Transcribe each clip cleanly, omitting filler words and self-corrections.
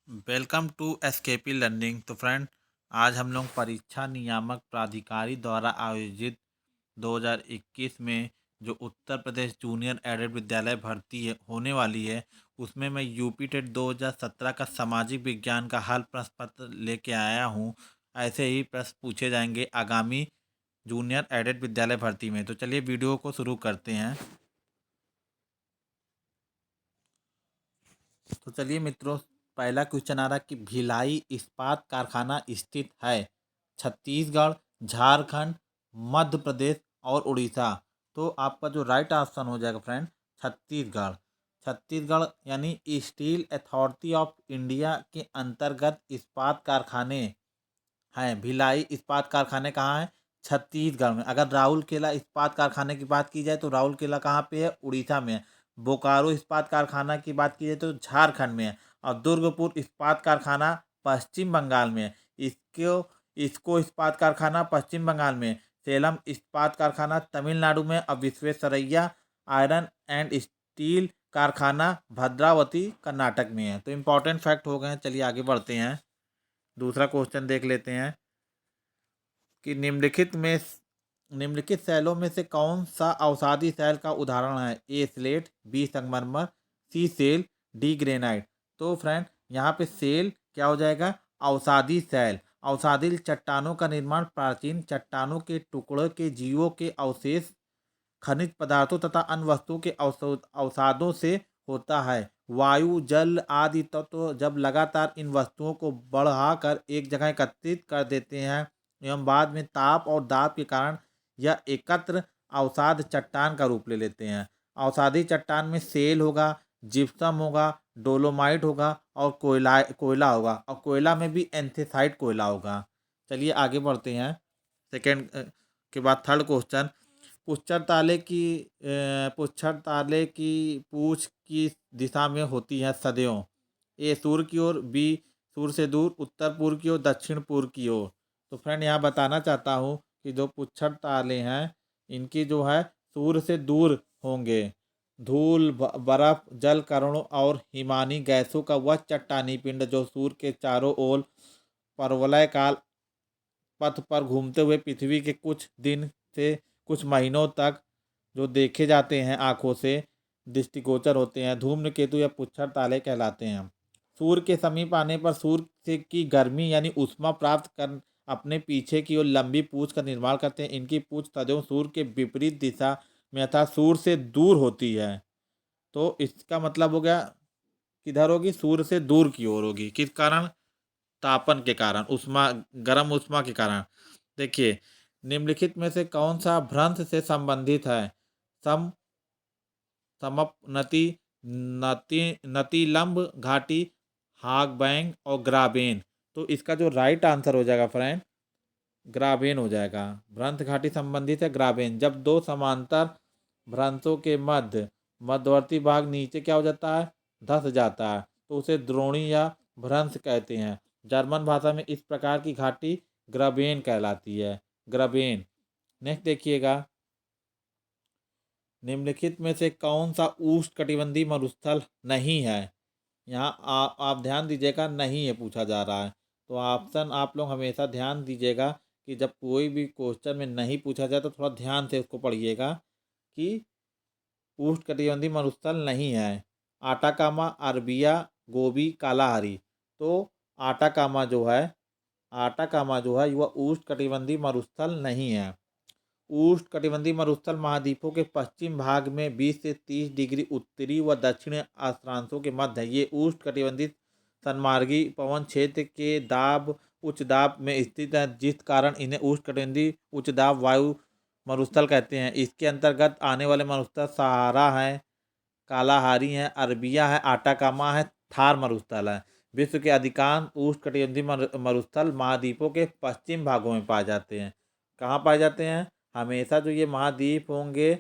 Welcome to SKP learning. तो friend, आज हम लोग परीक्षा नियामक प्राधिकारी द्वारा आयोजित 2021 में जो उत्तर प्रदेश जूनियर एडेड विद्यालय भर्ती होने वाली है, उसमें मैं यूपी टेट 2017 का सामाजिक विज्ञान का हल प्रश्न पत्र लेके आया हूँ। ऐसे ही प्रश्न पूछे जाएंगे आगामी जूनियर एडेड विद्यालय भर्ती में। तो चलिए वीडियो को शुरू करते हैं। तो चलिए मित्रों, पहला क्वेश्चन आ रहा है कि भिलाई इस्पात कारखाना स्थित है छत्तीसगढ़, झारखंड, मध्य प्रदेश और उड़ीसा। तो आपका जो राइट ऑप्शन हो जाएगा फ्रेंड, छत्तीसगढ़। छत्तीसगढ़ यानी स्टील अथॉरिटी ऑफ इंडिया के अंतर्गत इस्पात कारखाने हैं। भिलाई इस्पात कारखाने कहाँ हैं? छत्तीसगढ़ में। अगर राउरकेला इस्पात कारखाने की बात की जाए तो राउरकेला कहाँ पे है? उड़ीसा में है। बोकारो इस्पात कारखाना की बात की जाए तो झारखंड में है। और दुर्गपुर इस्पात कारखाना पश्चिम बंगाल में है। इसको इसको इस्पात कारखाना पश्चिम बंगाल में है। सेलम इस्पात कारखाना तमिलनाडु में। और विश्वेश्वरैया आयरन एंड स्टील कारखाना भद्रावती कर्नाटक में है। तो इम्पोर्टेंट फैक्ट हो गए हैं। चलिए आगे बढ़ते हैं। दूसरा क्वेश्चन देख लेते हैं कि निम्नलिखित शैलों में से कौन सा अवसादी शैल का उदाहरण है? ए स्लेट, बी संगमरमर, सी सेल, डी ग्रेनाइट। तो फ्रेंड, यहाँ पे सेल क्या हो जाएगा? अवसादी शैल। अवसादी चट्टानों का निर्माण प्राचीन चट्टानों के टुकड़ों के जीवों के अवशेष, खनिज पदार्थों तथा अन्य वस्तुओं के अवसादों से होता है। वायु, जल आदि तत्व जब लगातार इन वस्तुओं को बढ़ाकर एक जगह एकत्रित कर देते हैं एवं बाद में ताप और दाब के कारण यह एकत्र अवसाद चट्टान का रूप ले लेते हैं। अवसादी चट्टान में सेल होगा, जिप्सम होगा, डोलोमाइट होगा और कोयला कोयला होगा। और कोयला में भी एंथेसाइट कोयला होगा। चलिए आगे बढ़ते हैं। सेकेंड के बाद थर्ड क्वेश्चन, पुच्छर ताले की पूछ किस दिशा में होती है सदैव? ए सूर्य की ओर, बी सूर्य से दूर, उत्तर पूर्व की ओर, दक्षिण पूर्व की ओर। तो फ्रेंड, यहाँ बताना चाहता हूँ कि जो पुच्छर ताले हैं, इनकी जो है सूर्य से दूर होंगे। धूल, बर्फ, जल कणों और हिमानी गैसों का वह चट्टानी पिंड जो सूर्य के चारों ओर परवलयकाल पथ पर घूमते हुए पृथ्वी के कुछ दिन से कुछ महीनों तक जो देखे जाते हैं, आंखों से दृष्टिगोचर होते हैं, धूम्रकेतु या पुच्छर ताले कहलाते हैं। सूर्य के समीप आने पर सूर्य से की गर्मी यानी ऊष्मा प्राप्त कर अपने पीछे की ओर लंबी पूंछ का निर्माण करते हैं। इनकी पूंछ सदैव सूर्य के विपरीत दिशा में अर्थात सूर्य से दूर होती है। तो इसका मतलब हो गया, किधर होगी? सूर्य से दूर की ओर होगी। किस कारण? तापन के कारण, उष्मा, गर्म उष्मा के कारण। देखिए, निम्नलिखित में से कौन सा भ्रंश से संबंधित है? सम समपनति, नतिलंब घाटी, हागबैंग और ग्राबेन। तो इसका जो राइट आंसर हो जाएगा फ्रेंड, ग्राबेन हो जाएगा। भ्रंश घाटी संबंधित है ग्राबेन। जब दो समांतर भ्रंशों के मध्यवर्ती भाग नीचे क्या हो जाता है? धंस जाता है, तो उसे द्रोणी या भ्रंश कहते हैं। जर्मन भाषा में इस प्रकार की घाटी ग्राबेन कहलाती है। ग्राबेन। नेक्स्ट देखिएगा, निम्नलिखित में से कौन सा उष्णकटिबंधीय मरुस्थल नहीं है? यहाँ आप ध्यान दीजिएगा, नहीं है पूछा जा रहा है। तो ऑप्शन आप लोग हमेशा ध्यान दीजिएगा कि जब कोई भी क्वेश्चन में नहीं पूछा जाए तो थोड़ा ध्यान से उसको पढ़िएगा कि उष्णकटिबंधीय मरुस्थल नहीं है। आटाकामा, अरबिया, गोबी, कालाहारी। तो आटाकामा जो है आटाकामा जो है वह उष्णकटिबंधीय मरुस्थल नहीं है। उष्णकटिबंधीय मरुस्थल महाद्वीपों के पश्चिम भाग में 20 से 30 डिग्री उत्तरी व दक्षिणी अक्षांशों के मध्य है। ये उष्णकटिबंधीय सन्मार्गी पवन क्षेत्र के उच्च दाब में स्थित है, जिस कारण इन्हें उष्णकटिबंधीय उच्च दाब वायु मरुस्थल कहते हैं। इसके अंतर्गत आने वाले मरुस्थल सहारा है, कालाहारी है, अरबिया है, आटाकामा है, थार मरुस्थल है। विश्व के अधिकांश उष्णकटिबंधीय मरुस्थल महाद्वीपों के पश्चिम भागों में पाए जाते हैं। कहाँ पाए जाते हैं? हमेशा जो ये महाद्वीप होंगे,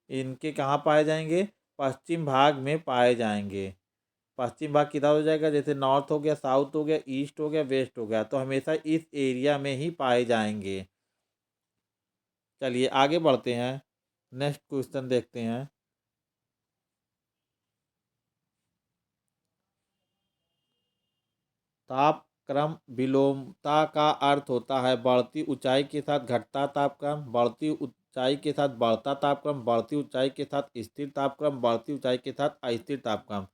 इनके कहाँ पाए जाएंगे? पश्चिम भाग में पाए जाएंगे। पश्चिम भाग किधर हो जाएगा? जैसे नॉर्थ हो गया, साउथ हो गया, ईस्ट हो गया, वेस्ट हो गया। तो हमेशा इस एरिया में ही पाए जाएंगे। चलिए आगे बढ़ते हैं। नेक्स्ट क्वेश्चन देखते हैं। तापक्रम विलोमता का अर्थ होता है बढ़ती ऊंचाई के साथ घटता तापक्रम, बढ़ती ऊंचाई के साथ बढ़ता तापक्रम, बढ़ती ऊंचाई के साथ स्थिर तापक्रम, बढ़ती ऊंचाई के साथ अस्थिर तापक्रम।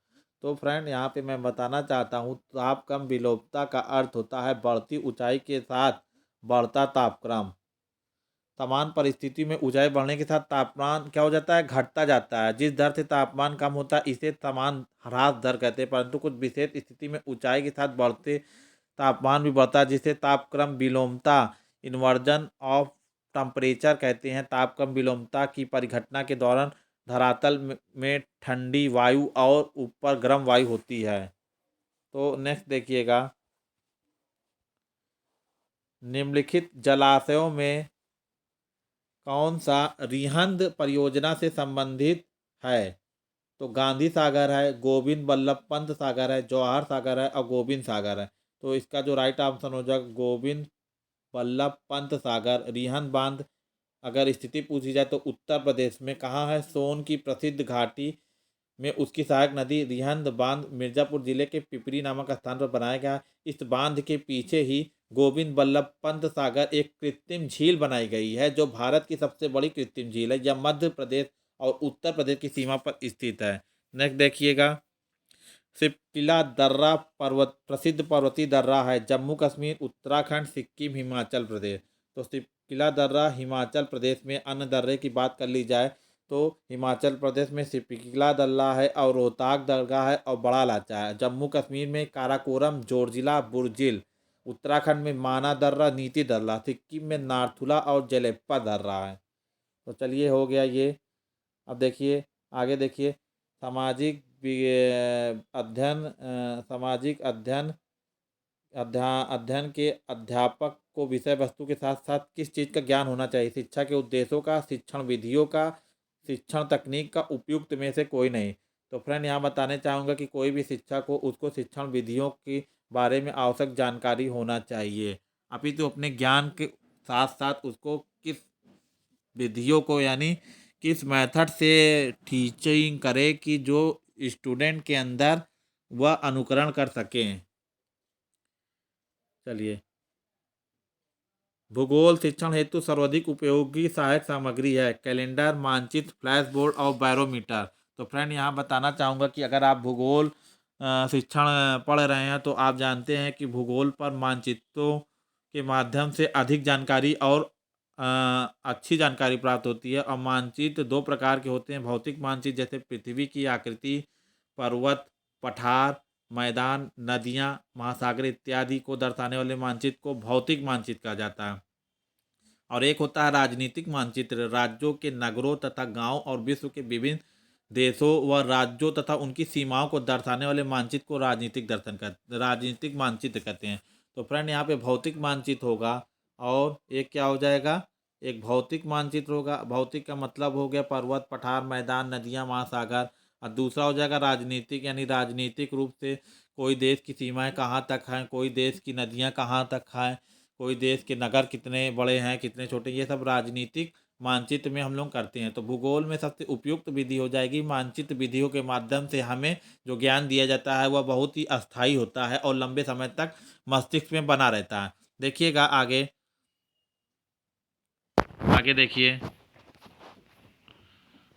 तो फ्रेंड यहाँ पे मैं बताना चाहता हूँ तापक्रम विलोमता का अर्थ होता है बढ़ती ऊंचाई के साथ बढ़ता तापक्रम। समान परिस्थिति में ऊंचाई बढ़ने के साथ तापमान क्या हो जाता है, घटता जाता है। जिस दर से तापमान कम होता है इसे समान ह्रास दर कहते हैं, परंतु कुछ विशेष स्थिति में ऊंचाई के साथ बढ़ते तापमान भी बढ़ता है जिसे तापक्रम विलोमता इन्वर्जन ऑफ टेम्परेचर कहते हैं। तापक्रम विलोमता की परिघटना के दौरान धरातल में ठंडी वायु और ऊपर गर्म वायु होती है। तो नेक्स्ट देखिएगा, निम्नलिखित जलाशयों में कौन सा रिहंद परियोजना से संबंधित है? तो गांधी सागर है, गोविंद बल्लभ पंत सागर है, जवाहर सागर है और गोविंद सागर है। तो इसका जो राइट ऑप्शन हो जाएगा गोविंद बल्लभ पंत सागर। रिहंद बांध अगर स्थिति पूछी जाए तो उत्तर प्रदेश में कहाँ है, सोन की प्रसिद्ध घाटी में उसकी सहायक नदी रिहंद बांध मिर्जापुर जिले के पिपरी नामक स्थान पर बनाया गया। इस बांध के पीछे ही गोविंद बल्लभ पंत सागर एक कृत्रिम झील बनाई गई है जो भारत की सबसे बड़ी कृत्रिम झील है। यह मध्य प्रदेश और उत्तर प्रदेश की सीमा पर स्थित है। नेक्स्ट देखिएगा, सिपकिला दर्रा पर्वत प्रसिद्ध पर्वतीय दर्रा है, जम्मू कश्मीर, उत्तराखंड, सिक्किम, हिमाचल प्रदेश। तो सिपकिला दर्रा हिमाचल प्रदेश में। अन्य दर्रे की बात कर ली जाए तो हिमाचल प्रदेश में सिपकिला दर्रा है और रोहतांग दर्रा है और बड़ा लाचा है। जम्मू कश्मीर में काराकोरम, जोजिला, बुरजिल। उत्तराखंड में माना दर्रा, नीति दर्रा। सिक्किम में नाथुला और जेलेप्पा दर्रा है। तो चलिए हो गया ये। अब देखिए आगे देखिए, सामाजिक अध्ययन सामाजिक अध्ययन अध्ययन के अध्यापक को विषय वस्तु के साथ साथ किस चीज़ का ज्ञान होना चाहिए? शिक्षा के उद्देश्यों का, शिक्षण विधियों का, शिक्षण तकनीक का, उपयुक्त में से कोई नहीं। तो फ्रेंड यहाँ बताने चाहूँगा कि कोई भी शिक्षक हो उसको शिक्षण विधियों के बारे में आवश्यक जानकारी होना चाहिए। अभी तो अपने ज्ञान के साथ साथ उसको किस विधियों को यानी किस मेथड से टीचिंग करे कि जो स्टूडेंट के अंदर वह अनुकरण कर सकें। चलिए, भूगोल शिक्षण हेतु सर्वाधिक उपयोगी सहायक सामग्री है कैलेंडर, मानचित्र, फ्लैश बोर्ड और बैरोमीटर। तो फ्रेंड यहाँ बताना चाहूँगा कि अगर आप भूगोल शिक्षण पढ़ रहे हैं तो आप जानते हैं कि भूगोल पर मानचित्रों के माध्यम से अधिक जानकारी और अच्छी जानकारी प्राप्त होती है। और मानचित्र दो प्रकार के होते हैं, भौतिक मानचित्र जैसे पृथ्वी की आकृति, पर्वत, पठार, मैदान, नदियाँ, महासागर इत्यादि को दर्शाने वाले मानचित्र को भौतिक मानचित्र कहा जाता है। और एक होता है राजनीतिक मानचित्र, राज्यों के नगरों तथा गांव और विश्व के विभिन्न देशों व राज्यों तथा उनकी सीमाओं को दर्शाने वाले मानचित्र को राजनीतिक मानचित्र कहते हैं। तो फ्रेंड यहाँ पे भौतिक मानचित्र होगा और एक क्या हो जाएगा, एक भौतिक मानचित्र होगा। भौतिक का मतलब हो गया पर्वत, पठार, मैदान, नदियाँ, महासागर। और दूसरा हो जाएगा राजनीतिक, यानी राजनीतिक रूप से कोई देश की सीमाएं कहाँ तक हैं, कोई देश की नदियाँ कहाँ तक हैं, कोई देश के नगर कितने बड़े हैं कितने छोटे, ये सब राजनीतिक मानचित्र में हम लोग करते हैं। तो भूगोल में सबसे उपयुक्त विधि हो जाएगी मानचित्र विधियों के माध्यम से हमें जो ज्ञान दिया जाता है वह बहुत ही अस्थायी होता है और लंबे समय तक मस्तिष्क में बना रहता है। देखिएगा आगे, आगे देखिए,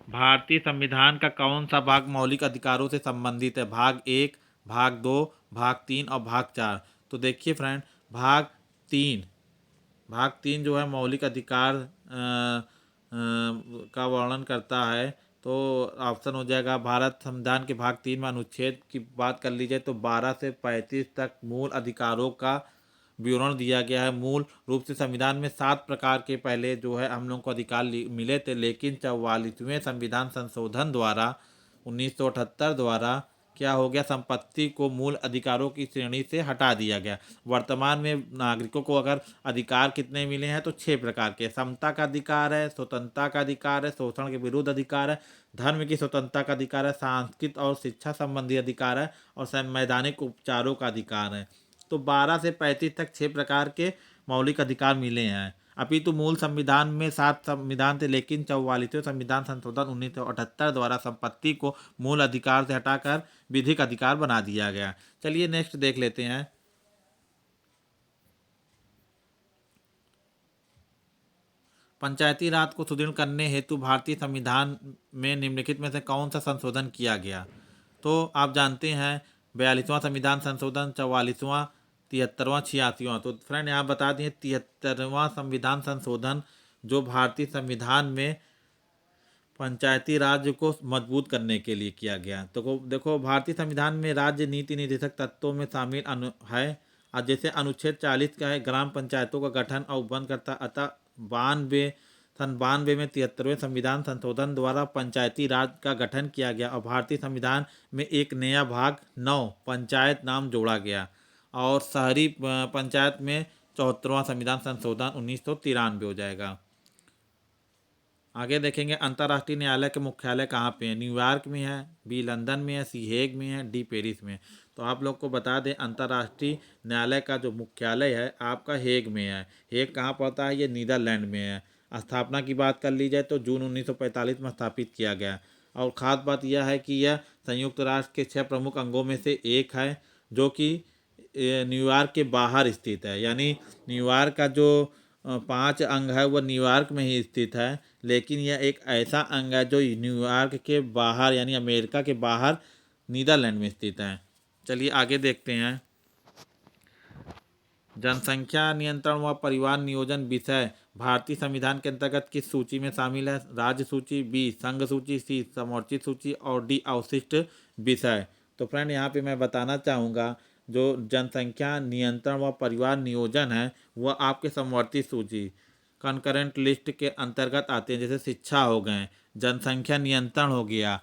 भारतीय संविधान का कौन सा भाग मौलिक अधिकारों से संबंधित है? भाग 1, भाग 2, भाग 3 और भाग 4। तो देखिए फ्रेंड, भाग 3 भाग 3 जो है मौलिक अधिकार का वर्णन करता है। तो ऑप्शन हो जाएगा भारत संविधान के भाग 3 में अनुच्छेद की बात कर ली जाए तो 12 से 35 तक मूल अधिकारों का विवरण दिया गया है। मूल रूप से संविधान में 7 प्रकार के पहले जो है हम लोग को अधिकार मिले थे, लेकिन 44वें संविधान संशोधन द्वारा 1978 द्वारा क्या हो गया, संपत्ति को मूल अधिकारों की श्रेणी से हटा दिया गया। वर्तमान में नागरिकों को अगर अधिकार कितने मिले हैं तो 6 प्रकार के, समता का अधिकार है, स्वतंत्रता का अधिकार है, शोषण के विरुद्ध अधिकार है, धर्म की स्वतंत्रता का अधिकार है, सांस्कृतिक और शिक्षा संबंधी अधिकार है और संवैधानिक उपचारों का अधिकार है। तो 12 से 35 तक 6 प्रकार के मौलिक अधिकार मिले हैं। अपितु मूल संविधान में 7 संविधान थे, लेकिन 44वें संविधान संशोधन 1978 द्वारा संपत्ति को मूल अधिकार से हटाकर विधिक अधिकार बना दिया गया। चलिए नेक्स्ट देख लेते हैं। पंचायती राज को सुदृढ़ करने हेतु भारतीय संविधान में निम्नलिखित में से कौन सा संशोधन किया गया? तो आप जानते हैं 42वां संविधान संशोधन, 44वां, 73वां, 86वां। तो फ्रेंड यहाँ बता दें 73वां संविधान संशोधन जो भारतीय संविधान में पंचायती राज को मजबूत करने के लिए किया गया। तो देखो भारतीय संविधान में राज्य नीति निर्देशक तत्वों में शामिल है। जैसे अनुच्छेद 40 का है ग्राम पंचायतों का गठन और बंद करता। अतः 92 में 73वें संविधान संशोधन द्वारा पंचायती राज का गठन किया गया और भारतीय संविधान में एक नया भाग 9 पंचायत नाम जोड़ा गया और शहरी पंचायत में 74वां संविधान संशोधन 1993 हो जाएगा। आगे देखेंगे अंतर्राष्ट्रीय न्यायालय के मुख्यालय कहाँ पे है? न्यूयॉर्क में है, बी लंदन में है, सी हेग में है, डी पेरिस में। तो आप लोग को बता दें अंतर्राष्ट्रीय न्यायालय का जो मुख्यालय है आपका हेग में है। हेग कहाँ पड़ता है? ये नीदरलैंड में है। स्थापना की बात कर ली जाए तो जून 1945 में स्थापित किया गया और ख़ास बात यह है कि यह संयुक्त राष्ट्र के 6 प्रमुख अंगों में से एक है जो कि न्यूयॉर्क के बाहर स्थित है। यानी न्यूयॉर्क का जो 5 अंग है वह न्यूयॉर्क में ही स्थित है, लेकिन यह एक ऐसा अंग है जो न्यूयॉर्क के बाहर यानी अमेरिका के बाहर नीदरलैंड में स्थित है। चलिए आगे देखते हैं। जनसंख्या नियंत्रण व परिवार नियोजन विषय भारतीय संविधान के अंतर्गत किस सूची में शामिल है? राज्य सूची, बी संघ सूची, सी समवर्ती सूची और डी अवशिष्ट विषय। तो फ्रेंड यहाँ पे मैं बताना चाहूँगा जो जनसंख्या नियंत्रण व परिवार नियोजन है वह आपके समवर्ती सूची कंकरेंट लिस्ट के अंतर्गत आते हैं। जैसे शिक्षा हो गए, जनसंख्या नियंत्रण हो गया,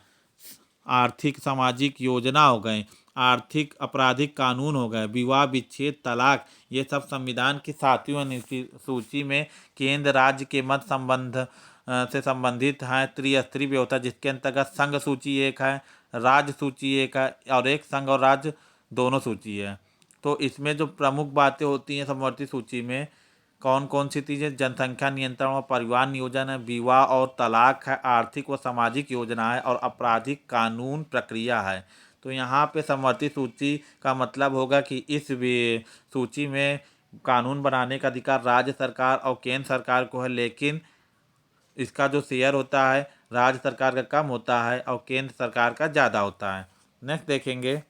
आर्थिक सामाजिक योजना हो गए, आर्थिक आपराधिक कानून हो गए, विवाह विच्छेद तलाक, ये सब संविधान की 7वीं सूची में केंद्र राज्य के मत संबंध से संबंधित है। त्रिस्तरीय व्यवस्था जिसके अंतर्गत संघ सूची एक है, राज्य सूची एक है और एक संघ और राज्य दोनों सूची है। तो इसमें जो प्रमुख बातें होती हैं समवर्ती सूची में कौन कौन सी चीज़ें? जनसंख्या नियंत्रण और परिवार नियोजन है, विवाह और तलाक है, आर्थिक व सामाजिक योजना है और आपराधिक कानून प्रक्रिया है। तो यहाँ पे समवर्ती सूची का मतलब होगा कि इस सूची में कानून बनाने का अधिकार राज्य सरकार और केंद्र सरकार को है, लेकिन इसका जो शेयर होता है राज्य सरकार का कम होता है और केंद्र सरकार का ज़्यादा होता है। नेक्स्ट देखेंगे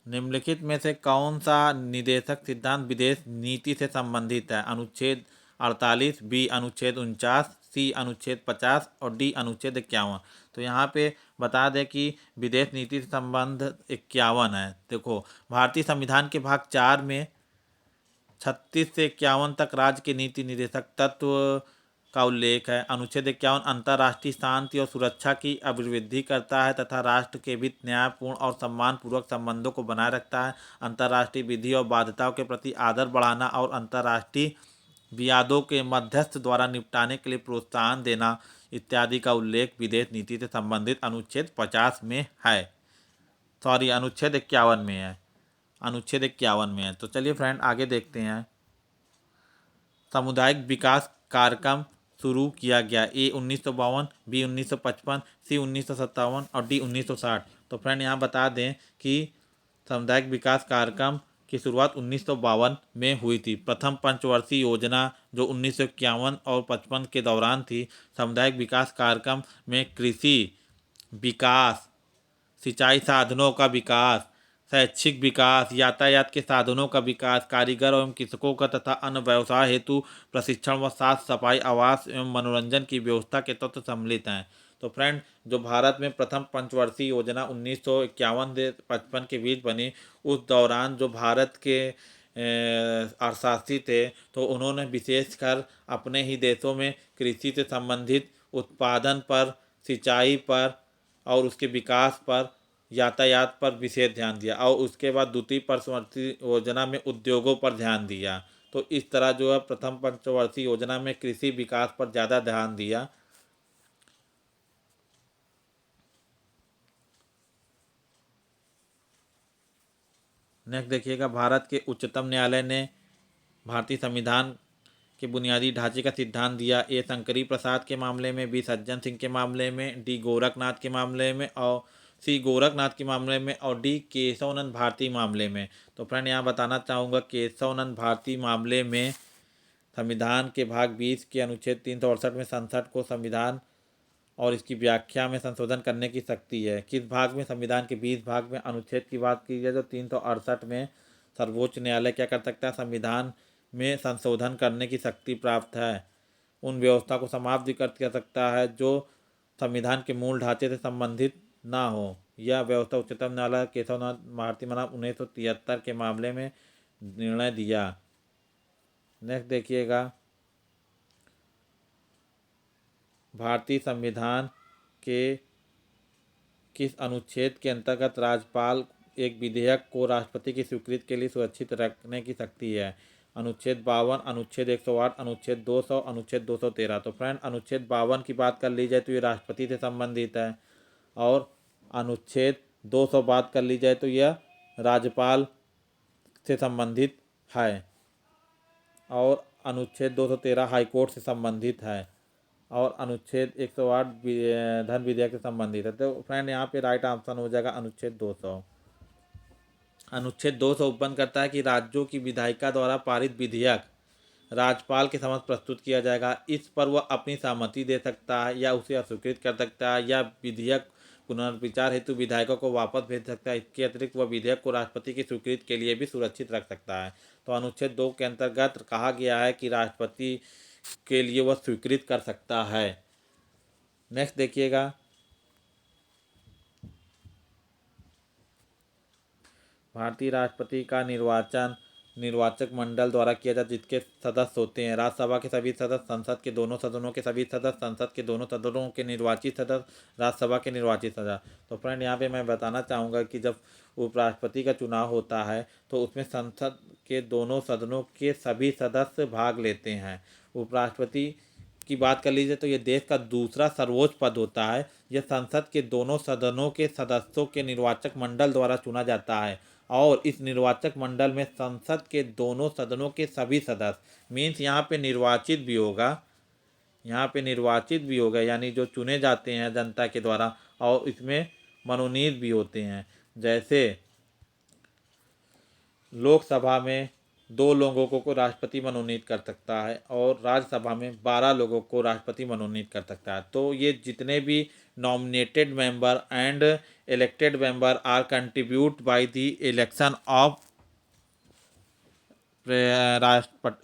निम्नलिखित में से कौन सा निदेशक सिद्धांत विदेश नीति से संबंधित है? अनुच्छेद 48, बी अनुच्छेद 49, सी अनुच्छेद 50 और डी अनुच्छेद 51। तो यहाँ पे बता दें कि विदेश नीति से संबंध 51 है। देखो भारतीय संविधान के भाग 4 में 36 से 51 तक राज्य के नीति निर्देशक तत्व का उल्लेख है। अनुच्छेद 51 अंतर्राष्ट्रीय शांति और सुरक्षा की अभिवृद्धि करता है तथा राष्ट्र के बीच न्यायपूर्ण और सम्मानपूर्वक संबंधों को बनाए रखता है। अंतर्राष्ट्रीय विधि और बाध्यताओं के प्रति आदर बढ़ाना और अंतर्राष्ट्रीय विवादों के मध्यस्थ द्वारा निपटाने के लिए प्रोत्साहन देना इत्यादि का उल्लेख विदेश नीति से संबंधित अनुच्छेद 50 में है। सॉरी अनुच्छेद 51 में है। अनुच्छेद 51 में है। तो चलिए फ्रेंड आगे देखते हैं। सामुदायिक विकास कार्यक्रम शुरू किया गया। ए 1952, बी 1955, सी 1957 और डी 1960। तो फ्रेंड यहाँ बता दें कि सामुदायिक विकास कार्यक्रम की शुरुआत 1952 में हुई थी। प्रथम पंचवर्षीय योजना जो 1951 और 55 के दौरान थी। सामुदायिक विकास कार्यक्रम में कृषि विकास, सिंचाई साधनों का विकास, शैक्षिक विकास, यातायात के साधनों का विकास, कारीगर एवं कृषकों का तथा अन्य व्यवसाय हेतु प्रशिक्षण व साफ सफाई, आवास एवं मनोरंजन की व्यवस्था के तत्व सम्मिलित हैं। तो फ्रेंड जो भारत में प्रथम पंचवर्षीय योजना 1951 से 55 के बीच बनी, उस दौरान जो भारत के अर्थशास्त्री थे तो उन्होंने विशेषकर अपने ही देशों में कृषि से संबंधित उत्पादन पर, सिंचाई पर और उसके विकास पर, यातायात पर विशेष ध्यान दिया और उसके बाद द्वितीय पंचवर्षीय योजना में उद्योगों पर ध्यान दिया। तो इस तरह जो है प्रथम पंचवर्षीय योजना में कृषि विकास पर ज़्यादा ध्यान दिया। नेक्स्ट देखिएगा भारत के उच्चतम न्यायालय ने भारतीय संविधान के बुनियादी ढांचे का सिद्धांत दिया। ए शंकरी प्रसाद के मामले में, बी सज्जन सिंह के मामले में, डी गोरखनाथ के मामले में और सी गोरखनाथ के मामले में और डी केशवानंद भारती मामले में। तो फ्रेंड यहाँ बताना चाहूँगा केशवानंद भारती मामले में संविधान के भाग 20 के अनुच्छेद 368 में संसद को संविधान और इसकी व्याख्या में संशोधन करने की शक्ति है। किस भाग में? संविधान के 20 भाग में अनुच्छेद की बात की जाए तो 368 में सर्वोच्च न्यायालय क्या कर सकता है? संविधान में संशोधन करने की शक्ति प्राप्त है। उन व्यवस्था को समाप्त भी कर सकता है जो संविधान के मूल ढांचे से संबंधित ना हो। यह व्यवस्था उच्चतम न्यायालय केशवनाथ भारती बनाम 1973 के मामले में निर्णय दिया। नेक्स्ट देखिएगा, भारतीय संविधान के किस अनुच्छेद के अंतर्गत राज्यपाल एक विधेयक को राष्ट्रपति की स्वीकृति के लिए सुरक्षित रखने की शक्ति है? अनुच्छेद 52, अनुच्छेद 108, अनुच्छेद 200, अनुच्छेद 213। तो फ्रेंड अनुच्छेद 52 की बात कर ली जाए तो ये राष्ट्रपति से संबंधित है, और अनुच्छेद 200 बात कर ली जाए तो यह राज्यपाल से संबंधित है, और अनुच्छेद 213 हाईकोर्ट से संबंधित है, और अनुच्छेद 108 धन विधेयक से संबंधित है। तो फ्रेंड यहाँ पे राइट आंसर हो जाएगा अनुच्छेद 200। अनुच्छेद 200 उत्पन्न करता है कि राज्यों की विधायिका द्वारा पारित विधेयक राज्यपाल के समक्ष प्रस्तुत किया जाएगा। इस पर वह अपनी सहमति दे सकता है या उसे अस्वीकृत कर सकता है, या विधेयक पुनर्विचार हेतु विधायकों को वापस भेज सकता है। इसके अतिरिक्त वह विधेयक को राष्ट्रपति की स्वीकृति के लिए भी सुरक्षित रख सकता है। तो अनुच्छेद 2 के अंतर्गत कहा गया है कि राष्ट्रपति के लिए वह स्वीकृत कर सकता है। नेक्स्ट देखिएगा, भारतीय राष्ट्रपति का निर्वाचन निर्वाचक मंडल द्वारा किया जाता है, जिसके सदस्य होते हैं राज्यसभा के सभी सदस्य, संसद के दोनों सदनों के सभी सदस्य, संसद के दोनों सदनों के निर्वाचित सदस्य, राज्यसभा के निर्वाचित सदस्य। तो फ्रेंड यहाँ पे मैं बताना चाहूँगा कि जब उपराष्ट्रपति का चुनाव होता है तो उसमें संसद के दोनों सदनों के सभी सदस्य भाग लेते हैं। उपराष्ट्रपति की बात कर लीजिए तो ये देश का दूसरा सर्वोच्च पद होता है। यह संसद के दोनों सदनों के सदस्यों के निर्वाचक मंडल द्वारा चुना जाता है, और इस निर्वाचक मंडल में संसद के दोनों सदनों के सभी सदस्य मीन्स यहाँ पे निर्वाचित भी होगा, यानी जो चुने जाते हैं जनता के द्वारा, और इसमें मनोनीत भी होते हैं। जैसे लोकसभा में 2 लोगों को राष्ट्रपति मनोनीत कर सकता है, और राज्यसभा में 12 लोगों को राष्ट्रपति मनोनीत कर सकता है। तो ये जितने भी nominated member and elected member are contribute by the election of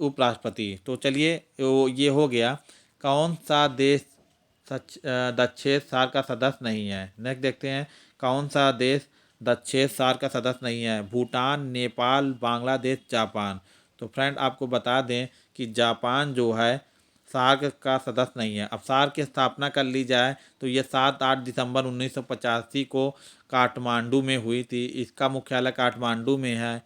उपराष्ट्रपति। तो चलिए ये हो गया। कौन सा देश दक्षेण सार का सदस्य नहीं है? नेक्स्ट देखते हैं, कौन सा देश दक्षेण सार का सदस्य नहीं है? भूटान, नेपाल, बांग्लादेश, जापान। तो फ्रेंड आपको बता दें कि जापान जो है सार्क का सदस्य नहीं है। अब सार्क की स्थापना कर ली जाए तो ये 7-8 दिसंबर 1985 को काठमांडू में हुई थी। इसका मुख्यालय काठमांडू में है,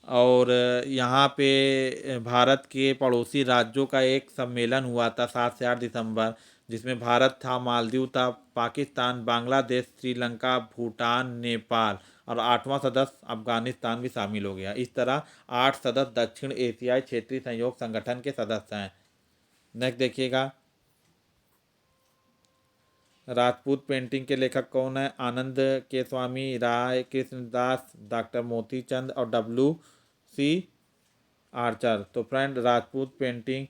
और यहाँ पे भारत के पड़ोसी राज्यों का एक सम्मेलन हुआ था 7 से 8 दिसंबर, जिसमें भारत था, मालदीव था, पाकिस्तान, बांग्लादेश, श्रीलंका, भूटान, नेपाल, और 8वां सदस्य अफगानिस्तान भी शामिल हो गया। इस तरह 8 सदस्य दक्षिण एशियाई क्षेत्रीय सहयोग संगठन के सदस्य हैं। नेक्स्ट देखिएगा, राजपूत पेंटिंग के लेखक कौन है? आनंद के स्वामी, राय कृष्णदास, डॉक्टर मोतीचंद और WC आर्चर। तो फ्रेंड राजपूत पेंटिंग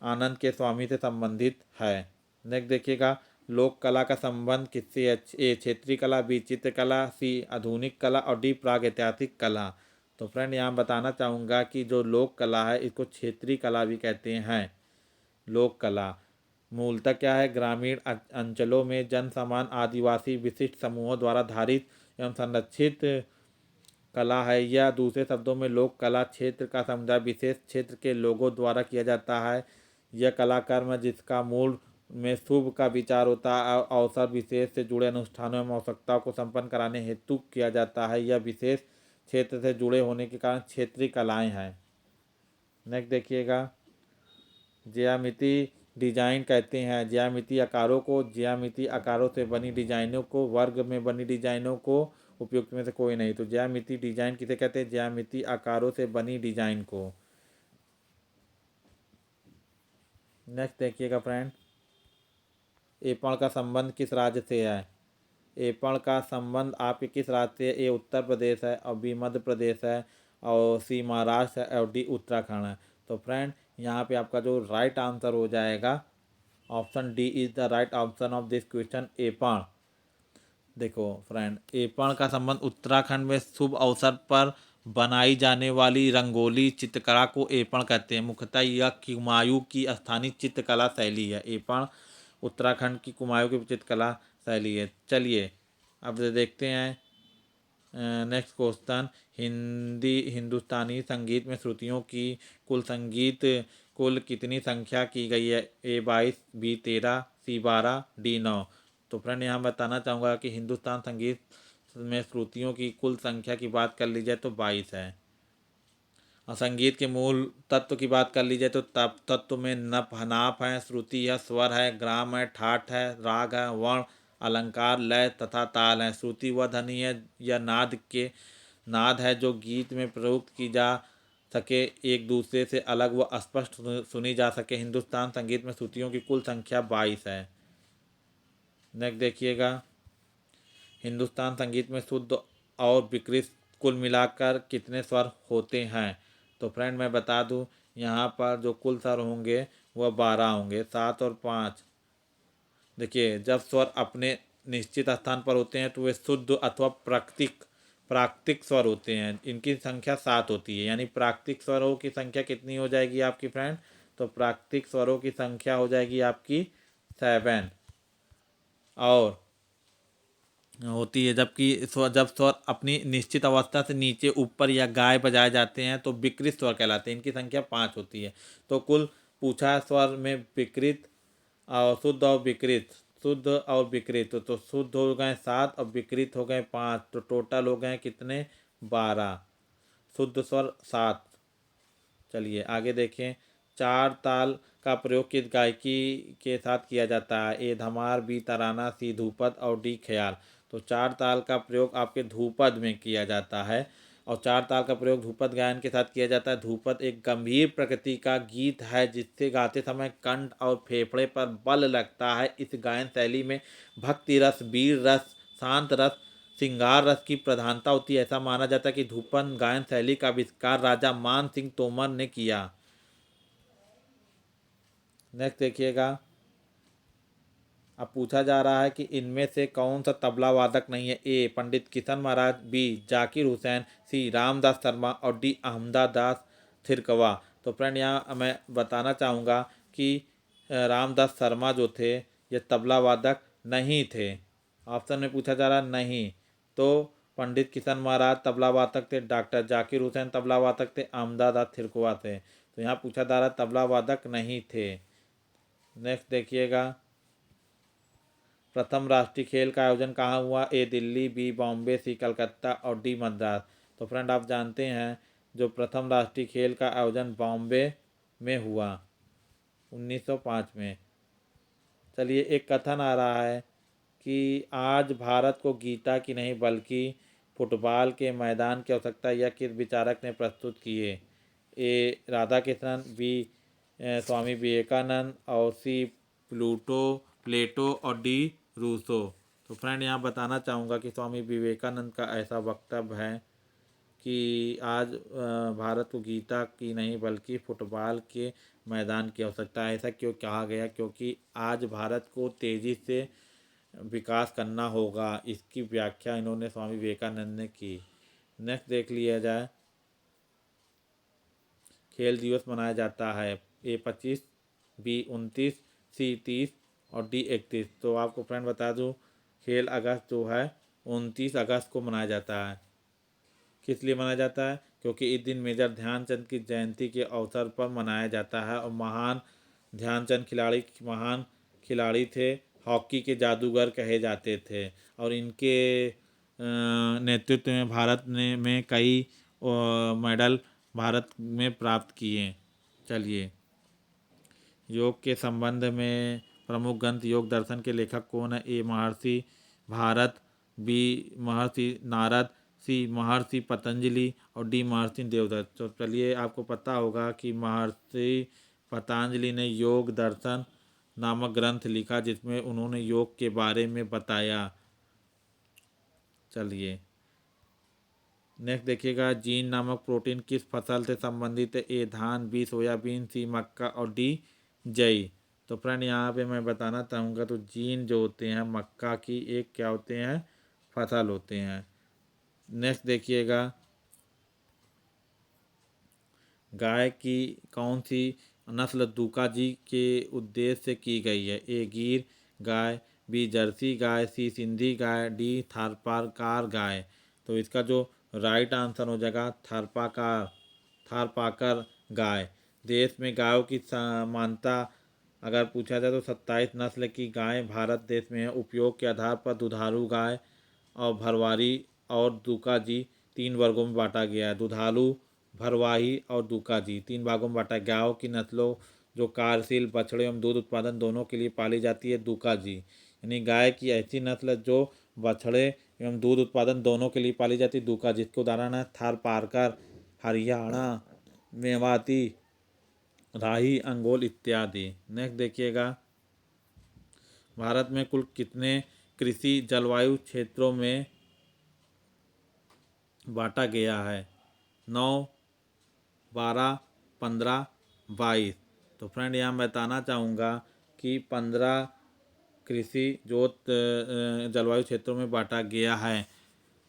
आनंद के स्वामी से संबंधित है। नेक्स्ट देखिएगा, लोक कला का संबंध किससे है? ए क्षेत्रीय कला, बी चित्रकला, सी आधुनिक कला, और डी प्राग ऐतिहासिक कला। तो फ्रेंड यहाँ बताना चाहूँगा कि जो लोक कला है इसको क्षेत्रीय कला भी कहते हैं। लोक कला मूलतः क्या है? ग्रामीण अंचलों में जन सामान्य आदिवासी विशिष्ट समूहों द्वारा धारित एवं संरक्षित कला है। यह दूसरे शब्दों में लोक कला क्षेत्र का समुदाय विशेष क्षेत्र के लोगों द्वारा किया जाता है। यह कलाकर्म जिसका मूल में शुभ का विचार होता है, अवसर विशेष से जुड़े अनुष्ठानों एवं आवश्यकताओं को संपन्न कराने हेतु किया जाता है। यह विशेष क्षेत्र से जुड़े होने के कारण क्षेत्रीय कलाएँ हैं। नेक्स्ट देखिएगा, ज्यामिति डिजाइन कहते हैं ज्यामिति आकारों को, ज्यामिति आकारों से बनी डिजाइनों को, वर्ग में बनी डिजाइनों को, उपयुक्त में से कोई नहीं। तो ज्यामिति डिजाइन किसे कहते हैं? ज्यामिति आकारों से बनी डिजाइन को। नेक्स्ट देखिएगा फ्रेंड, एपण का संबंध किस राज्य से है? एपण का संबंध आपके किस राज्य से? ए उत्तर प्रदेश है, और बी मध्य प्रदेश है, और सी महाराष्ट्र है, और डी उत्तराखंड है। तो फ्रेंड यहाँ पे आपका जो राइट आंसर हो जाएगा option D is the right option of this question, एपण। देखो फ्रेंड, एपण का संबंध उत्तराखंड में शुभ अवसर पर बनाई जाने वाली रंगोली चित्रकला को एपण कहते हैं। मुख्यतः यह कुमायूं की स्थानीय चित्रकला शैली है। एपण उत्तराखंड की कुमायूं की चित्रकला शैली है। चलिए अब देखते हैं नेक्स्ट क्वेश्चन। हिंदुस्तानी संगीत में श्रुतियों की कुल कितनी संख्या की गई है? ए 22, बी 13, सी 12, डी 9। तो फ्रेंड यहाँ बताना चाहूँगा कि हिंदुस्तान संगीत में श्रुतियों की कुल संख्या की बात कर ली जाए तो 22 है। और संगीत के मूल तत्व की बात कर ली जाए तो तत्व में नाप है, श्रुति है, स्वर है, ग्राम है, ठाठ है, राग है, वर्ण, अलंकार, लय तथा ताल है। श्रुति वह ध्वनि है या नाद है जो गीत में प्रयुक्त की जा सके, एक दूसरे से अलग व स्पष्ट सुनी जा सके। हिंदुस्तान संगीत में श्रुतियों की कुल संख्या 22 है। नेक्स्ट देखिएगा, हिंदुस्तान संगीत में शुद्ध और विकृत कुल मिलाकर कितने स्वर होते हैं? तो फ्रेंड मैं बता दूं, यहाँ पर जो कुल स्वर होंगे वह 12 होंगे, 7 और 5। देखिए, जब स्वर अपने निश्चित स्थान पर होते हैं तो वे शुद्ध अथवा प्राकृतिक स्वर होते हैं। इनकी संख्या 7 होती है। यानी प्राकृतिक स्वरों की संख्या कितनी हो जाएगी आपकी फ्रेंड? तो प्राकृतिक स्वरों की संख्या हो जाएगी आपकी 7। और होती है जब स्वर अपनी निश्चित अवस्था से नीचे, ऊपर या गाय बजाए जाते हैं तो विकृत स्वर कहलाते हैं। इनकी संख्या 5 होती है। तो कुल पूछा स्वर में विकृत और शुद्ध और विकृत, तो शुद्ध हो गए 7 और विकृत हो गए 5, तो टोटल हो गए कितने? 12। शुद्ध स्वर 7। चलिए आगे देखें। चार ताल का प्रयोग किस गायकी के साथ किया जाता है? ए धमार, बी तराना, सी ध्रुपद और डी ख्याल। तो चार ताल का प्रयोग आपके ध्रुपद में किया जाता है, और चार ताल का प्रयोग ध्रुपद गायन के साथ किया जाता है। ध्रुपद एक गंभीर प्रकृति का गीत है जिससे गाते समय कंठ और फेफड़े पर बल लगता है। इस गायन शैली में भक्ति रस, वीर रस, शांत रस, श्रृंगार रस की प्रधानता होती है। ऐसा माना जाता है कि ध्रुपद गायन शैली का आविष्कार राजा मान सिंह तोमर ने किया। नेक्स्ट देखिएगा, अब पूछा जा रहा है कि इनमें से कौन सा तबला वादक नहीं है? ए पंडित किशन महाराज, बी जाकिर हुसैन, सी रामदास शर्मा और डी अहमदादास थिरकवा। तो फ्रेंड यहाँ मैं बताना चाहूँगा कि रामदास शर्मा जो थे ये तबला वादक नहीं थे। ऑप्शन में पूछा जा रहा नहीं। तो पंडित किशन महाराज तबला वादक थे, डॉक्टर जाकिर हुसैन तबला वादक थे, अहमदादास थिरकवा थे। तो यहाँ पूछा जा रहा तबला वादक नहीं थे। नेक्स्ट देखिएगा, प्रथम राष्ट्रीय खेल का आयोजन कहाँ हुआ? ए दिल्ली, बी बॉम्बे, सी कलकत्ता और डी मद्रास। तो फ्रेंड आप जानते हैं जो प्रथम राष्ट्रीय खेल का आयोजन बॉम्बे में हुआ 1905 में। चलिए एक कथन आ रहा है कि आज भारत को गीता की नहीं बल्कि फुटबॉल के मैदान की आवश्यकता यह किस विचारक ने प्रस्तुत किए? ए राधा कृष्णन, बी स्वामी विवेकानंद और सी प्लेटो और डी रूसो। तो फ्रेंड यहाँ बताना चाहूँगा कि स्वामी विवेकानंद का ऐसा वक्तव्य है कि आज भारत को गीता की नहीं बल्कि फुटबॉल के मैदान की आवश्यकता है। ऐसा क्यों कहा गया? क्योंकि आज भारत को तेज़ी से विकास करना होगा। इसकी व्याख्या इन्होंने स्वामी विवेकानंद ने की। नेक्स्ट देख लिया जाए, खेल दिवस मनाया जाता है? ए 25, बी 29, सी 30 और डी 31। तो आपको फ्रेंड बता दूं, खेल अगस्त जो है 29 अगस्त को मनाया जाता है। किस लिए मनाया जाता है? क्योंकि इस दिन मेजर ध्यानचंद की जयंती के अवसर पर मनाया जाता है। और ध्यानचंद महान खिलाड़ी थे, हॉकी के जादूगर कहे जाते थे, और इनके नेतृत्व में भारत ने में कई मेडल भारत में प्राप्त किए। चलिए, योग के संबंध में प्रमुख ग्रंथ योग दर्शन के लेखक कौन है? ए महर्षि भारत, बी महर्षि नारद, सी महर्षि पतंजलि और डी महर्षि देवदत्त। तो चलिए आपको पता होगा कि महर्षि पतंजलि ने योग दर्शन नामक ग्रंथ लिखा जिसमें उन्होंने योग के बारे में बताया। चलिए नेक्स्ट देखिएगा, जीन नामक प्रोटीन किस फसल से संबंधित है? ए धान, बी सोयाबीन, सी मक्का और डी जई। तो फ्रेंड यहाँ पे मैं बताना चाहूँगा, तो जीन जो होते हैं मक्का की एक क्या होते हैं, फसल होते हैं। नेक्स्ट देखिएगा, गाय की कौन सी नस्ल दूकाजी के उद्देश्य से की गई है? ए गिर गाय, बी जर्सी गाय, सी सिंधी गाय, डी थारपारकर गाय। तो इसका जो राइट आंसर हो जाएगा थारपारकर गाय। देश में गायों की समानता अगर पूछा जाए तो 27 नस्ल की गाय भारत देश में है। उपयोग के आधार पर दुधारू गाय और भरवारी और दूकाजी 3 वर्गों में बांटा गया है। दुधारू, भरवाही और दूकाजी 3 भागों में बांटा। गायों की नस्लों जो कार्यशील बछड़े एवं दूध उत्पादन दोनों के लिए पाली जाती है, दूकाजी। यानी गाय की ऐसी नस्ल जो बछड़े एवं दूध उत्पादन दोनों के लिए पाली जाती है, दूकाजी। इसके उदाहरण है थारपारकर, हरियाणा, मेवाती, राही, अंगोल इत्यादि। नेक्स्ट देखिएगा, भारत में कुल कितने कृषि जलवायु क्षेत्रों में बांटा गया है? 9, 12, 15, 22। तो फ्रेंड यहाँ बताना चाहूँगा कि 15 कृषि जो जलवायु क्षेत्रों में बांटा गया है।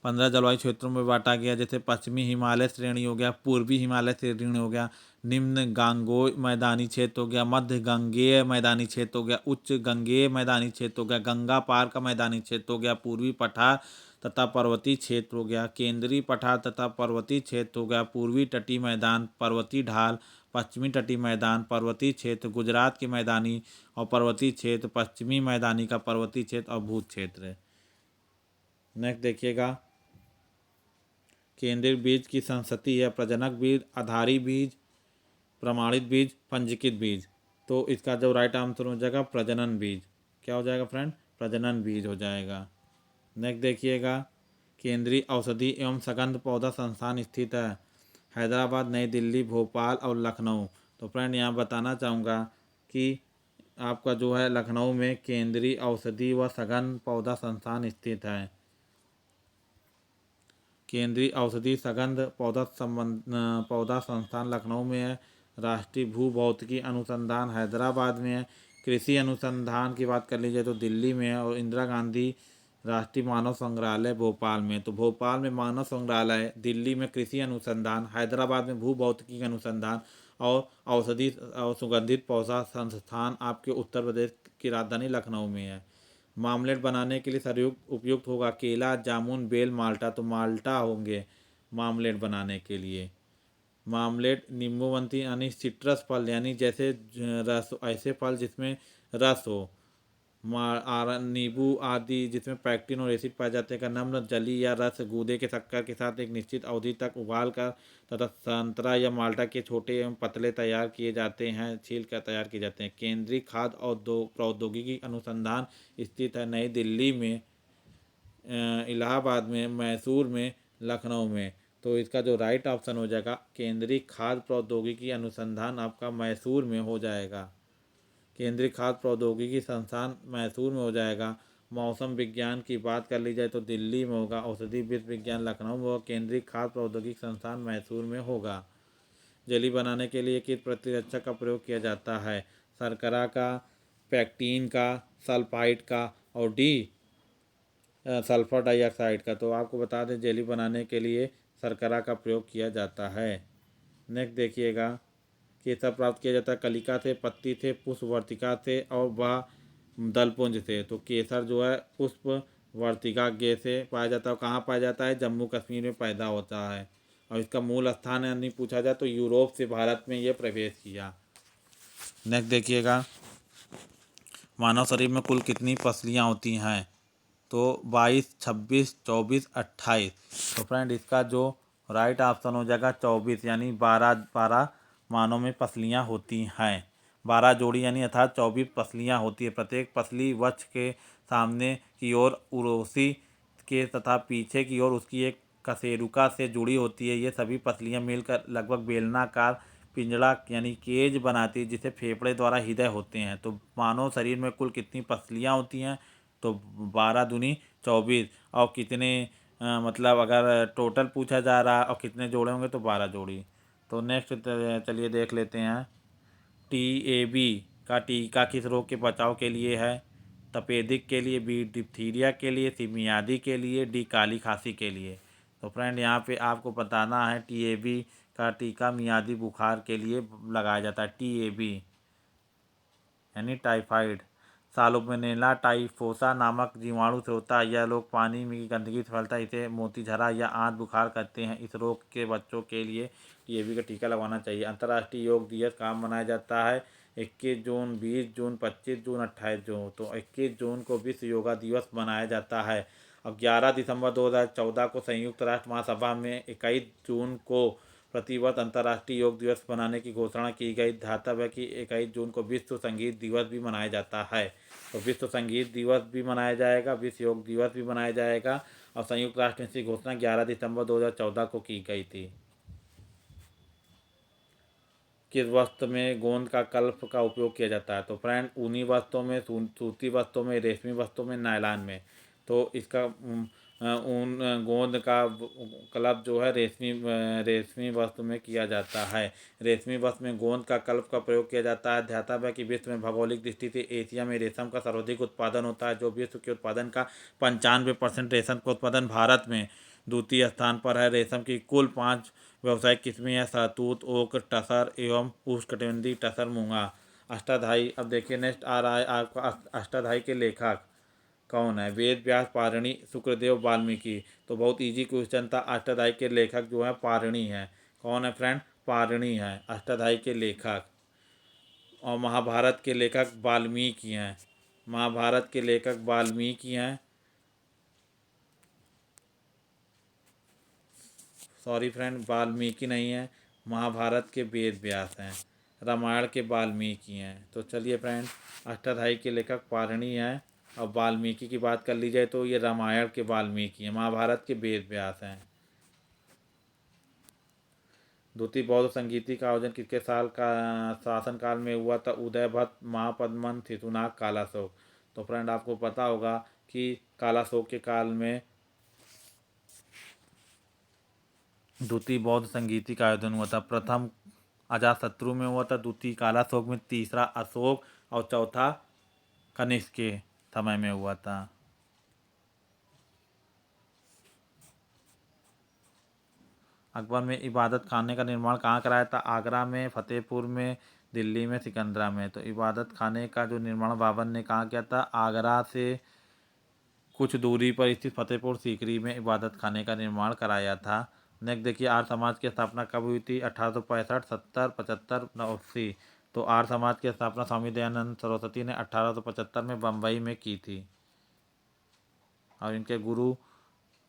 15 जलवायु क्षेत्रों में बांटा गया, जैसे पश्चिमी हिमालय श्रेणी हो गया, पूर्वी हिमालय श्रेणी हो गया, निम्न गांगेय मैदानी क्षेत्र हो गया, मध्य गंगेय मैदानी क्षेत्र हो गया, उच्च गंगेय मैदानी क्षेत्र हो गया, गंगा पार का मैदानी क्षेत्र हो गया, पूर्वी पठार तथा पर्वतीय क्षेत्र हो गया, केंद्रीय पठार तथा पर्वतीय क्षेत्र हो गया, पूर्वी तटीय मैदान, पर्वतीय ढाल, पश्चिमी तटीय मैदान, पर्वतीय क्षेत्र, गुजरात के मैदानी और पर्वतीय क्षेत्र, पश्चिमी मैदानी का पर्वतीय क्षेत्र और भूत क्षेत्र। नेक्स्ट देखिएगा, केंद्रीय बीज की संस्तति है प्रजनक बीज, आधारी बीज, प्रमाणित बीज, पंजीकृत बीज। तो इसका जो राइट आंसर हो जाएगा प्रजनन बीज। क्या हो जाएगा फ्रेंड? प्रजनन बीज हो जाएगा। नेक्स्ट देखिएगा, केंद्रीय औषधि एवं सगंध पौधा संस्थान स्थित है? हैदराबाद, नई दिल्ली, भोपाल और लखनऊ। तो फ्रेंड यहाँ बताना चाहूँगा कि आपका जो है लखनऊ में केंद्रीय औषधि व सघन पौधा संस्थान स्थित है। केंद्रीय औषधि सगंध पौधा संस्थान लखनऊ में है। राष्ट्रीय भूभौतिकी अनुसंधान हैदराबाद में है। कृषि अनुसंधान की बात कर लीजिए तो दिल्ली में है। और इंदिरा गांधी राष्ट्रीय मानव संग्रहालय भोपाल में। तो भोपाल में मानव संग्रहालय, दिल्ली में कृषि अनुसंधान, हैदराबाद में भूभौतिकी अनुसंधान और औषधि और सुगंधित पौधा संस्थान आपके उत्तर प्रदेश की राजधानी लखनऊ में है। मामलेट बनाने के लिए सरयुक्त उपयुक्त होगा केला, जामुन, बेल, माल्टा। तो माल्टा होंगे मामलेट बनाने के लिए। मामलेट नींबूवंती यानी सिट्रस फल, यानी जैसे रस, ऐसे फल जिसमें रस हो, नींबू आदि जिसमें पैक्टिन और एसिड पाए जाते हैं का नम्र जली या रस गूदे के शक्कर के साथ एक निश्चित अवधि तक उबाल कर तथा संतरा या माल्टा के छोटे एवं पतले तैयार किए जाते हैं, छील कर तैयार किए जाते हैं। केंद्रीय खाद्य और प्रौद्योगिकी अनुसंधान स्थित है नई दिल्ली में, इलाहाबाद में, मैसूर में, लखनऊ में। तो इसका जो राइट ऑप्शन हो जाएगा केंद्रीय खाद्य प्रौद्योगिकी अनुसंधान आपका मैसूर में हो जाएगा। केंद्रीय खाद्य प्रौद्योगिकी संस्थान मैसूर में हो जाएगा। मौसम विज्ञान की बात कर ली जाए तो दिल्ली में होगा। औषधि विज्ञान लखनऊ में होगा। केंद्रीय खाद्य प्रौद्योगिकी संस्थान मैसूर में होगा। जेली बनाने के लिए किस प्रतिरक्षक का प्रयोग किया जाता है? शर्करा का, पैक्टीन का, सल्फाइड का और डी सल्फर डाइऑक्साइड का। तो आपको बता दें जेली बनाने के लिए शर्करा का प्रयोग किया जाता है। नेक्स्ट देखिएगा, केसर प्राप्त किया जाता है कलिका से, पत्ती से, पुष्प वर्तिका से और वह दलपुंज से। तो केसर जो है पुष्प वर्तिका गे से पाया जाता है। कहाँ पाया जाता है? जम्मू कश्मीर में पैदा होता है। और इसका मूल स्थान यदि पूछा जाए तो यूरोप से भारत में ये प्रवेश किया। नेक्स्ट देखिएगा, मानव शरीर में कुल कितनी पसलियाँ होती हैं? तो 22, 26, 24, 28। तो फ्रेंड इसका जो राइट ऑप्शन हो जाएगा 24, यानी 12 मानव में पसलियाँ होती हैं। 12 जोड़ी यानी अर्थात 24 पसलियाँ होती है। प्रत्येक पसली वक्ष के सामने की ओर उरोसी के तथा पीछे की ओर उसकी एक कशेरुका से जुड़ी होती है। ये सभी पसलियाँ मिलकर लगभग बेलनाकार पिंजड़ा यानी केज बनाती है, जिसे फेफड़े द्वारा हृदय होते हैं। तो मानव शरीर में कुल कितनी पसलियाँ होती हैं? तो 12 दूनी 24। और कितने मतलब अगर टोटल पूछा जा रहा है और कितने जोड़े होंगे तो 12 जोड़ी। तो नेक्स्ट चलिए देख लेते हैं। TAB का टीका किस रोग के बचाव के लिए है? तपेदिक के लिए, बी डिप्थीरिया के लिए, सी मियादी के लिए, डी काली खांसी के लिए। तो फ्रेंड यहाँ पे आपको बताना है TAB का टीका मियादी बुखार के लिए लगाया जाता है। TAB यानी टाइफाइड। साल्मोनेला टाइफोसा नामक जीवाणु से होता है। यह रोग पानी में की गंदगी से फैलता है। इसे मोतीझरा या आंत बुखार कहते हैं। इस रोग के बच्चों के लिए TAB का टीका लगवाना चाहिए। अंतर्राष्ट्रीय योग दिवस कहाँ मनाया जाता है? 21 जून, 20 जून, 25 जून, 28 जून। तो 21 जून को विश्व योगा दिवस मनाया जाता है। अब 11 दिसंबर 2014 को संयुक्त राष्ट्र महासभा में 21 जून को प्रतिवर्ष अंतर्राष्ट्रीय योग दिवस मनाने की घोषणा की गई। ध्यातव्य है कि 21 जून को विश्व संगीत दिवस भी मनाया जाता है। तो विश्व संगीत दिवस भी मनाया जाएगा, विश्व योग दिवस भी मनाया जाएगा। और संयुक्त राष्ट्र ने इसकी घोषणा 11 दिसंबर 2014 को की गई थी। किस वस्त्र में गोंद का कल्प का उपयोग किया जाता है? तो फ्रेंड ऊनी वस्त्रों में, सूती वस्त्रों में, रेशमी वस्त्रों में, नायलॉन में। तो इसका ऊन गोंद का कल्प जो है रेशमी वस्त्र में किया जाता है। रेशमी वस्त्र में गोंद का कल्प का प्रयोग किया जाता है। ध्यातव्य है कि विश्व में भौगोलिक दृष्टि से एशिया में रेशम का सर्वाधिक उत्पादन होता है, जो विश्व के उत्पादन का 95% रेशम का उत्पादन भारत में द्वितीय स्थान पर है। रेशम की कुल 5 व्यावसायिक किस्में हैं: शहतूत, ओक, टसर एवं उष्णकटिबंधीय टसर मूंगा। अष्टाध्यायी। अब देखिए नेक्स्ट आ रहा है आपका अष्टाध्यायी के लेखक कौन है? वेद व्यास, पाणिनि, शुक्रदेव, वाल्मीकि। तो बहुत इजी क्वेश्चन था। अष्टाध्यायी के लेखक जो है पाणिनि है। कौन है फ्रेंड? पाणिनि है अष्टाध्यायी के लेखक। और महाभारत के लेखक वाल्मीकि हैं। महाभारत के लेखक वाल्मीकि हैं। सॉरी फ्रेंड, वाल्मीकि नहीं है, महाभारत के वेद व्यास हैं। रामायण के वाल्मीकि हैं। तो चलिए फ्रेंड, अष्टाध्यायी के लेखक पाणिनि हैं और वाल्मीकि की बात कर ली जाए तो ये रामायण के वाल्मीकि हैं। महाभारत के वेद व्यास हैं। द्वितीय बौद्ध संगीति का आयोजन किसके साल का शासनकाल में हुआ था? उदयभट्ट, महापद्मन, शिशुनाग, कालाशोक। तो फ्रेंड आपको पता होगा कि कालाशोक के काल में द्वितीय बौद्ध संगीति का आयोजन हुआ था। प्रथम अजातशत्रु में हुआ था, द्वितीय कालाशोक में, तीसरा अशोक और चौथा कनिष्क के समय में हुआ था। अकबर में इबादत खाने का निर्माण कहाँ कराया था? आगरा में, फतेहपुर में, दिल्ली में, सिकंदरा में। तो इबादत खाने का जो निर्माण बाबर ने कहाँ किया था? आगरा से कुछ दूरी पर स्थित फतेहपुर सीकरी में इबादत खाने का निर्माण कराया था। नेक्स्ट देखिए, आर्य समाज की स्थापना कब हुई थी? 1865, 70, 75, 80। तो आर्य समाज की स्थापना स्वामी दयानंद सरस्वती ने 1875 में बम्बई में की थी। और इनके गुरु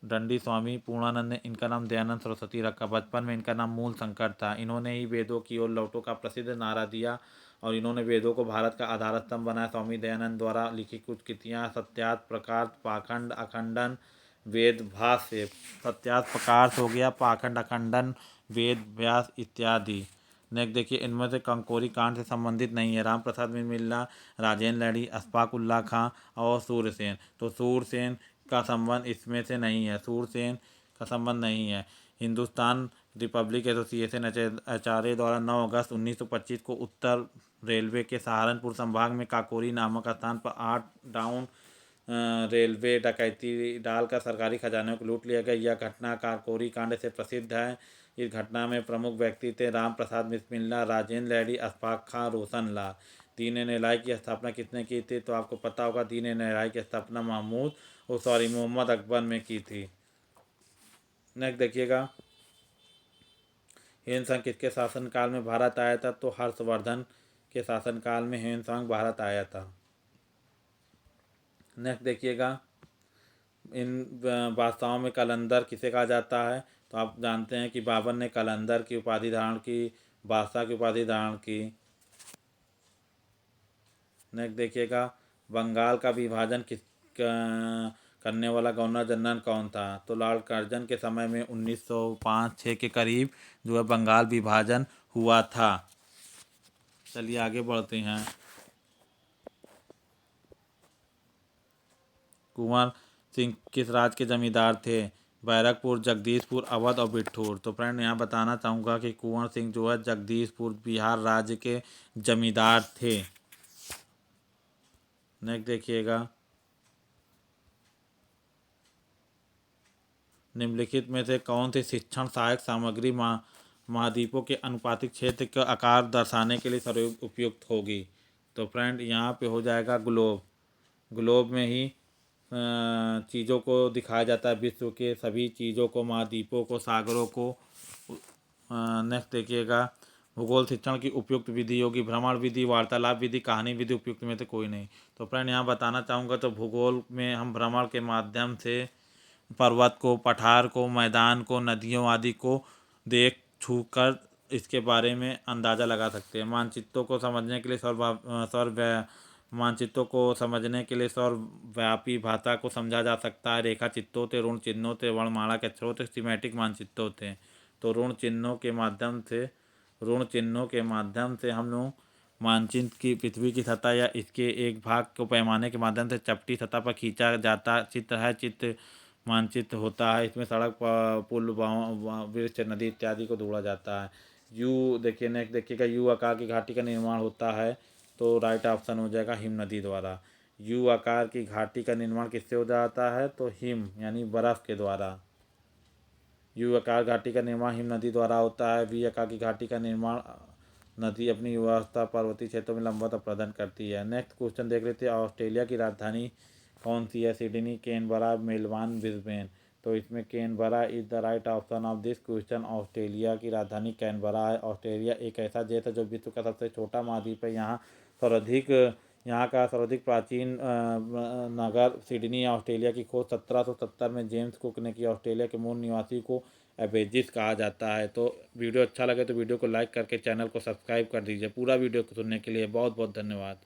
दंडी स्वामी पूर्णानंद ने इनका नाम दयानंद सरस्वती रखा। बचपन में इनका नाम मूल शंकर था। इन्होंने ही वेदों की ओर लौटो का प्रसिद्ध नारा दिया और इन्होंने वेदों को भारत का आधार स्तंभ बनाया। स्वामी दयानंद द्वारा लिखी कुछ कृतियाँ सत्यार्थ, प्रकाश, पाखंड, अखंडन, वेद भाष्य। सत्यार्थ प्रकाश हो गया, पाखंड, अखंडन, वेद व्यास इत्यादि। नेक्स्ट देखिए, इनमें से कंकोरी कांड से संबंधित नहीं है। राम प्रसाद मिल्ला, राजेंद्र लहड़ी, अशफाक उल्ला खां और सूरसेन। तो सूरसेन का संबंध इसमें से नहीं है। सूरसेन का संबंध नहीं है। हिंदुस्तान रिपब्लिक एसोसिएशन आचार्य द्वारा 9 अगस्त 1925 को उत्तर रेलवे के सहारनपुर संभाग में काकोरी नामक स्थान पर 8 डाउन रेलवे डकैती डालकर सरकारी खजाने को लूट लिया गया। यह घटना काकोरी कांड से प्रसिद्ध है। इस घटना में प्रमुख व्यक्ति थे राम प्रसाद बिस्मिल्ला, राजेंद्र लहड़ी, अशफाक खां, रोशन लाल। दीन ए इलाही की स्थापना किसने की थी? तो आपको पता होगा, दीन ए इलाही की स्थापना मोहम्मद अकबर ने की थी। नेक्स्ट देखिएगा, ह्वेन सांग किसके शासनकाल में भारत आया था? तो हर्षवर्धन के शासनकाल में ह्वेन सांग भारत आया था। नेक्स्ट देखिएगा, इन बादशाहों में कलंदर किसे कहा जाता है? तो आप जानते हैं कि बाबर ने कलंदर की उपाधि धारण की, बादशाह की उपाधि धारण की। नेक्स्ट देखिएगा, बंगाल का विभाजन करने वाला गवर्नर जनरल कौन था? तो लॉर्ड कर्जन के समय में 1905-6 के करीब जो है बंगाल विभाजन हुआ था। चलिए आगे बढ़ते हैं। कुंवर सिंह किस राज्य के जमींदार थे? बैरकपुर, जगदीशपुर, अवध और बिठूर। तो फ्रेंड यहाँ बताना चाहूँगा कि कुंवर सिंह जो है जगदीशपुर बिहार राज्य के जमींदार थे। नेक्स्ट देखिएगा, निम्नलिखित में से कौन सी शिक्षण सहायक सामग्री महाद्वीपों के अनुपातिक क्षेत्र का आकार दर्शाने के लिए सर्व उपयुक्त होगी। तो फ्रेंड यहाँ पे हो जाएगा ग्लोब। ग्लोब में ही चीज़ों को दिखाया जाता है, विश्व के सभी चीज़ों को, महाद्वीपों को, सागरों को। नेक्स्ट देखिएगा, भूगोल शिक्षण की उपयुक्त विधि होगी भ्रमण विधि, वार्तालाप विधि, कहानी विधि। उपयुक्त में से कोई नहीं। तो फ्रेंड यहाँ बताना चाहूँगा, तो भूगोल में हम भ्रमण के माध्यम से पर्वत को, पठार को, मैदान को, नदियों आदि को देख छू कर इसके बारे में अंदाज़ा लगा सकते हैं। मानचित्रों को समझने के लिए मानचित्रों को समझने के लिए सर्वव्यापी भाषा को समझा जा सकता है। रेखा चित्रों होते, ऋण चिन्हों होते, वर्णमाला के अक्षर होते, सिमेटिक मानचित्र होते हैं। तो ऋण चिन्हों के माध्यम से हम लोग मानचित्र की पृथ्वी की सतह या इसके एक भाग को पैमाने के माध्यम से चपटी सतह पर खींचा जाता चित्र है। चित्र मानचित्र होता है। इसमें सड़क, पुल, वृक्ष, नदी इत्यादि को जोड़ा जाता है। यू देखिए, नेक्स्ट देखिएगा, यू आकार की घाटी का निर्माण होता है। तो राइट ऑप्शन हो जाएगा हिम नदी द्वारा। यू आकार की घाटी का निर्माण किससे हो जाता है? तो हिम यानी बर्फ़ के द्वारा। यू आकार घाटी का निर्माण हिम नदी द्वारा होता है। वी आकार की घाटी का निर्माण नदी अपनी व्यवस्था पर्वतीय क्षेत्रों में लंबवत प्रदान करती है। नेक्स्ट क्वेश्चन देख लेते हैं, ऑस्ट्रेलिया की राजधानी कौन सी है? Sydney, Canberra, Melbourne, Brisbane. तो इसमें Canberra is the right option of this question. Australia की राजधानी कैनबरा है। ऑस्ट्रेलिया एक ऐसा देश है जो विश्व का सबसे छोटा महाद्वीप है। यहाँ का सर्वाधिक प्राचीन नगर सिडनी है। ऑस्ट्रेलिया की खोज 1770 में जेम्स कुक ने की। ऑस्ट्रेलिया के मूल निवासी को एबेजिस कहा जाता है। तो वीडियो अच्छा लगे तो वीडियो को लाइक करके चैनल को सब्सक्राइब कर दीजिए। पूरा वीडियो को सुनने के लिए बहुत बहुत धन्यवाद।